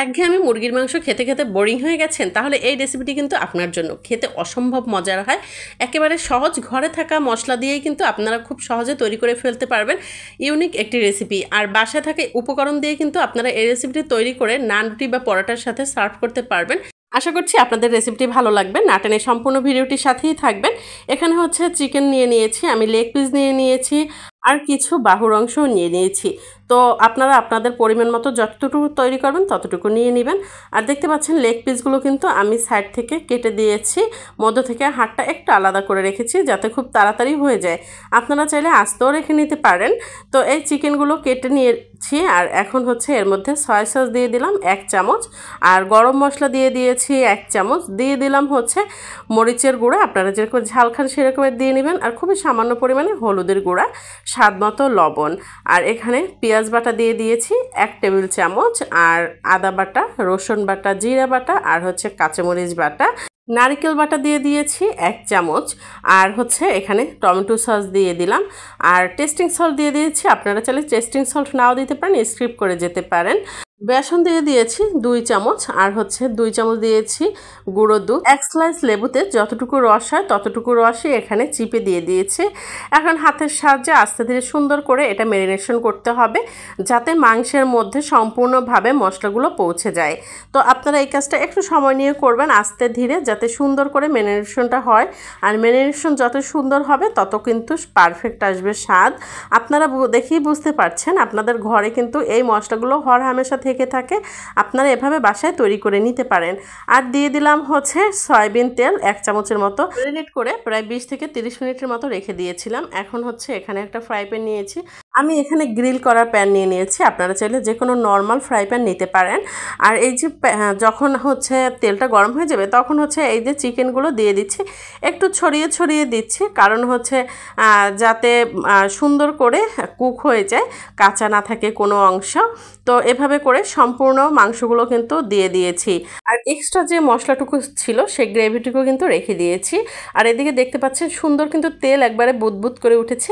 একঘেয়েমি মুরগির মাংস খেতে খেতে বোরিং হয়ে গেছেন, তাহলে এই রেসিপিটি কিন্তু আপনার জন্য। খেতে অসম্ভব মজার হয়, একেবারে সহজ, ঘরে থাকা মশলা দিয়েই কিন্তু আপনারা খুব সহজে তৈরি করে ফেলতে পারবেন। ইউনিক একটি রেসিপি, আর বাসায় থাকা উপকরণ দিয়ে কিন্তু আপনারা এই রেসিপিটি তৈরি করে নান, রুটি বা পরোটার সাথে সার্ভ করতে পারবেন। আশা করছি আপনাদের রেসিপিটি ভালো লাগবে। না টেনে সম্পূর্ণ ভিডিওটির সাথেই থাকবেন। এখানে হচ্ছে চিকেন নিয়ে নিয়েছি, আমি লেগ পিস নিয়ে নিয়েছি, আর কিছু বাহুর অংশও নিয়ে নিয়েছি। তো আপনারা আপনাদের পরিমাণ মতো যতটুকু তৈরি করবেন ততটুকু নিয়ে নেবেন। আর দেখতে পাচ্ছেন লেগ পিসগুলো কিন্তু আমি সাইড থেকে কেটে দিয়েছি, মধ্য থেকে হাড়টা একটু আলাদা করে রেখেছি যাতে খুব তাড়াতাড়ি হয়ে যায়। আপনারা চাইলে আস্তেও রেখে নিতে পারেন। তো এই চিকেনগুলো কেটে নিয়েছি, আর এখন হচ্ছে এর মধ্যে সয়া সস দিয়ে দিলাম 1 চামচ, আর গরম মশলা দিয়ে দিয়েছি 1 চামচ, দিয়ে দিলাম হচ্ছে মরিচের গুঁড়া, আপনারা যেরকম ঝাল খান সেরকমের দিয়ে নেবেন, আর খুবই সামান্য পরিমাণে হলুদের গুঁড়া, স্বাদ মতো লবণ। আর এখানে পেঁয়াজ বাটা দিয়ে দিয়েছি 1 টেবিল চামচ, আর আদা বাটা, রসুন বাটা, জিরা বাটা, আর হচ্ছে কাঁচামরিচ বাটা, নারকেল বাটা দিয়ে দিয়েছি 1 চামচ, আর হচ্ছে এখানে টমেটো সস দিয়ে দিলাম, আর টেস্টিং সল্ট দিয়ে দিয়েছি। আপনারা চাইলে টেস্টিং সল্ট নাও দিতে পারেন, স্কিপ করে যেতে পারেন। বেসন দিয়ে দিয়েছি 2 চামচ, আর হচ্ছে 2 চামচ দিয়েছি গুঁড়ো দুধ। 1 স্লাইস লেবুতে যতটুকু রস হয় ততটুকু রসই এখানে চিপে দিয়ে দিয়েছি। এখন হাতের সাহায্যে আস্তে ধীরে সুন্দর করে এটা ম্যারিনেশন করতে হবে, যাতে মাংসের মধ্যে সম্পূর্ণভাবে মশলাগুলো পৌঁছে যায়। তো আপনারা এই কাজটা একটু সময় নিয়ে করবেন, আস্তে ধীরে, যাতে সুন্দর করে ম্যারিনেশনটা হয়। আর ম্যারিনেশন যত সুন্দর হবে তত কিন্তু পারফেক্ট আসবে স্বাদ। আপনারা দেখেই বুঝতে পারছেন, আপনাদের ঘরে কিন্তু এই মশলাগুলো হরহামেশা থেকে থাকে, আপনারা এভাবে বাসায় তৈরি করে নিতে পারেন। আর দিয়ে দিলাম হচ্ছে সয়াবিন তেল 1 চামচের মতো, ম্যারিনেট করে প্রায় 20 থেকে 30 মিনিটের মতো রেখে দিয়েছিলাম। এখন হচ্ছে এখানে একটা ফ্রাই প্যান নিয়েছি, আমি এখানে গ্রিল করার প্যান নিয়ে নিয়েছি, আপনারা চাইলে যে কোনো নর্মাল ফ্রাই প্যান নিতে পারেন। আর এই যে যখন হচ্ছে তেলটা গরম হয়ে যাবে তখন হচ্ছে এই যে চিকেনগুলো দিয়ে দিচ্ছি, একটু ছড়িয়ে ছড়িয়ে দিচ্ছি, কারণ হচ্ছে যাতে সুন্দর করে কুক হয়ে যায়, কাঁচা না থাকে কোনো অংশ। তো এভাবে করে সম্পূর্ণ মাংসগুলো কিন্তু দিয়ে দিয়েছি, আর এক্সট্রা যে মশলাটুকু ছিল সেই গ্রেভিটুকু কিন্তু রেখে দিয়েছি। আর এদিকে দেখতে পাচ্ছেন সুন্দর কিন্তু তেল একবারে বুদবুদ করে উঠেছে।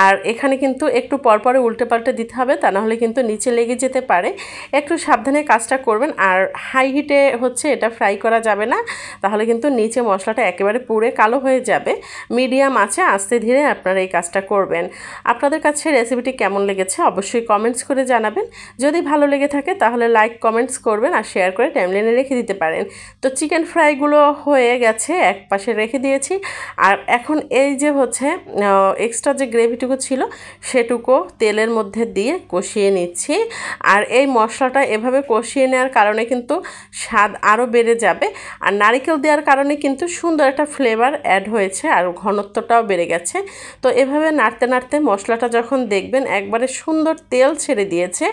আর এখানে কিন্তু একটু পরপরে উল্টে পাল্টে দিতে হবে, তা নাহলে কিন্তু নিচে লেগে যেতে পারে। একটু সাবধানে কাজটা করবেন, আর হাই হিটে হচ্ছে এটা ফ্রাই করা যাবে না, তাহলে কিন্তু নিচে মশলাটা একেবারে পুড়ে কালো হয়ে যাবে। মিডিয়াম আছে, আস্তে ধীরে আপনারা এই কাজটা করবেন। আপনাদের কাছে রেসিপিটি কেমন লেগেছে অবশ্যই কমেন্টস করে জানাবেন। যদি ভালো লেগে থাকে তাহলে লাইক কমেন্টস করবেন, আর শেয়ার করে টাইমলাইনে রেখে দিতে পারেন। তো চিকেন ফ্রাইগুলো হয়ে গেছে, এক পাশে রেখে দিয়েছি। আর এখন এই যে হচ্ছে এক্সট্রা যে গ্রেভিটুকু ছিল সেটুকু তেলের মধ্যে দিয়ে কষিয়ে নিচ্ছি। আর এই মশলাটা এভাবে কষিয়ে নেওয়ার কারণে কিন্তু স্বাদ আরও বেড়ে যাবে, আর নারকেল দেওয়ার কারণে কিন্তু সুন্দর একটা ফ্লেভার অ্যাড হয়েছে, আর ঘনত্বটাও বেড়ে গেছে। তো এভাবে নাড়তে নাড়তে মশলাটা যখন দেখবেন একবারে সুন্দর তেল ছেড়ে দিয়েছে,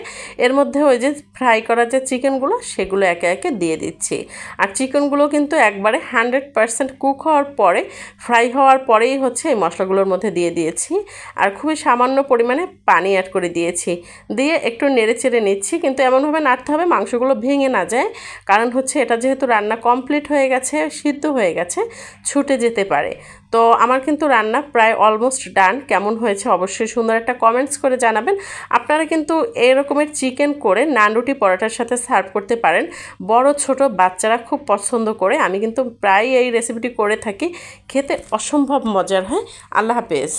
এর মধ্যে ওই যে ফ্রাই করা যে চিকেনগুলো সেগুলো একে একে দিয়ে দিচ্ছি। আর চিকেনগুলো কিন্তু একবারে 100% কুক হওয়ার পরে, ফ্রাই হওয়ার পরেই হচ্ছে এই মশলাগুলোর মধ্যে দিয়ে দিয়েছি, আর খুবই সামান্য পরিমাণে পানি অ্যাড করে দিয়েছি, দিয়ে একটু নেড়ে চেড়ে নিচ্ছি। কিন্তু এমনভাবে নাড়তে হবে মাংসগুলো ভেঙে না যায়, কারণ হচ্ছে এটা যেহেতু রান্না কমপ্লিট হয়ে গেছে, সিদ্ধ হয়ে গেছে, ছুটে যেতে পারে। তো আমার কিন্তু রান্না প্রায় অলমোস্ট ডান। কেমন হয়েছে অবশ্যই সুন্দর একটা কমেন্টস করে জানাবেন। আপনারা কিন্তু এরকমের চিকেন করে নান, রুটি, পরোটার সাথে সার্ভ করতে পারেন। বড় ছোট বাচ্চারা খুব পছন্দ করে, আমি কিন্তু প্রায় এই রেসিপিটি করে থাকি, খেতে অসম্ভব মজার হয়। আল্লাহ হাফেজ।